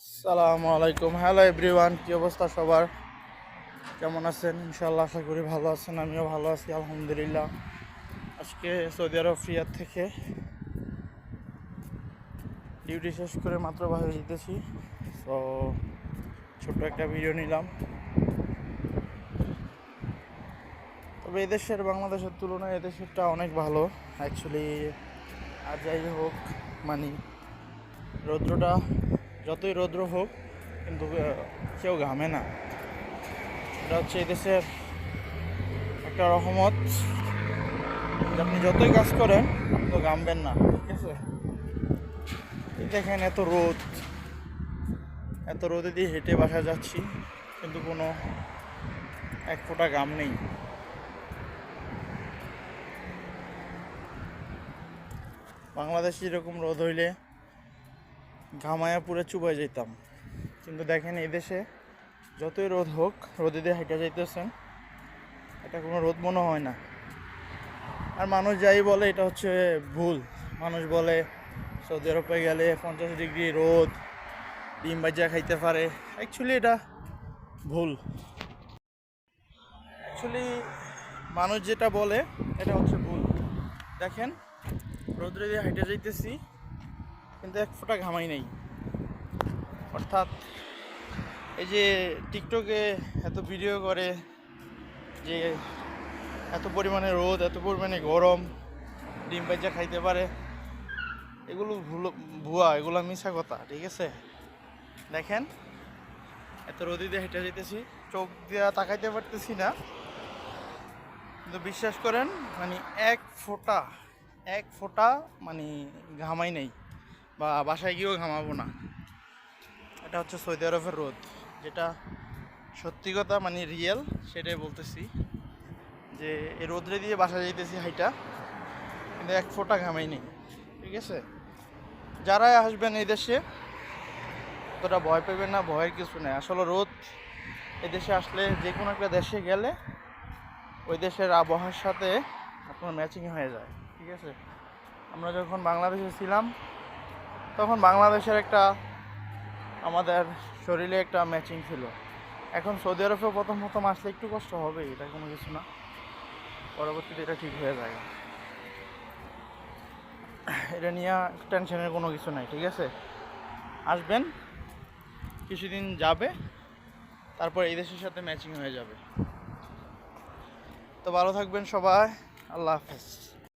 আসসালামু আলাইকুম, hello everyone, কি অবস্থা সবার? কেমন আছেন? ইনশাল্লাহ আশা করি ভালো আছেন। আমিও ভালো আছি আলহামদুলিল্লাহ। আজকে সৌদি আরব রিয়াদ থেকে ডিউটি শেষ করে মাত্র বাসায় যেতেছি। তো ছোট্ট একটা ভিডিও নিলাম। তবে এদেশের বাংলাদেশের তুলনায় এদেশেরটা অনেক ভালো অ্যাকচুয়ালি। আর যাই হোক, মানে রৌদ্রটা যতই রৌদ্র হোক কিন্তু কেউ ঘামে না। এটা হচ্ছে এদেশের একটা রহমত যে আপনি যতই কাজ করেন তো ঘামবেন না, ঠিক আছে? এই দেখেন এত রোদে দিয়ে হেঁটে বাসা যাচ্ছি কিন্তু কোনো এক ফোঁটা ঘাম নেই। বাংলাদেশে এরকম রোদ হইলে ঘামায়া পুরো চুবাই যেতাম, কিন্তু দেখেন এই দেশে যতই রোদ হোক রোদে দিয়ে হেঁটে যাইতেছেন, এটা কোনো রোদ মনে হয় না। আর মানুষ যাই বলে এটা হচ্ছে ভুল। মানুষ বলে সৌদি আরবে গেলে 50 ডিগ্রি রোদ, ডিম ভাজা খাইতে পারে। অ্যাকচুয়ালি এটা ভুল। অ্যাকচুয়ালি মানুষ যেটা বলে এটা হচ্ছে ভুল। দেখেন রোদ্রে দিয়ে হেঁটে যাইতেছি কিন্তু এক ফোঁটা ঘামাই নেই। অর্থাৎ এই যে টিকটকে এত ভিডিও করে যে এত পরিমাণে রোদ, এত পরিমাণে গরম, ডিম ভাজা খাইতে পারে, এগুলো ভুয়া, এগুলো মিশা কথা, ঠিক আছে? দেখেন এত রোদে দিয়ে হেঁটে যেতেছি, চোখ দিয়ে তাকাইতে পারতেছি না, কিন্তু বিশ্বাস করেন মানে এক ফোঁটা মানে ঘামাই নেই, বা বাসায় গিয়েও ঘামাবো না। এটা হচ্ছে সৌদি আরবের রোদ, যেটা সত্যি কথা মানে রিয়েল, সেটাই বলতেছি। যে এই রোদ্রে দিয়ে বাসায় যাইতেছি হাইটা, কিন্তু এক ফোঁটা ঘামাই নেই, ঠিক আছে? যারাই আসবেন এই দেশে অতটা ভয় পাবেন না, ভয়ের কিছু নেই। আসলে রোদ এদেশে আসলে যে কোনো একটা দেশে গেলে ওই দেশের আবহাওয়ার সাথে আপনার ম্যাচিং হয়ে যায়, ঠিক আছে? আমরা যখন বাংলাদেশে ছিলাম তখন বাংলাদেশের একটা আমাদের শরীরে একটা ম্যাচিং ছিল। এখন সৌদি আরবেও প্রথম প্রথম আসলে একটু কষ্ট হবে, এটা কোনো কিছু না, পরবর্তীতে এটা ঠিক হয়ে যায়। এটা নিয়ে টেনশনের কোনো কিছু নাই, ঠিক আছে? আসবেন, কিছুদিন যাবে, তারপর এই দেশের সাথে ম্যাচিং হয়ে যাবে। তো ভালো থাকবেন সবাই, আল্লাহ হাফেজ।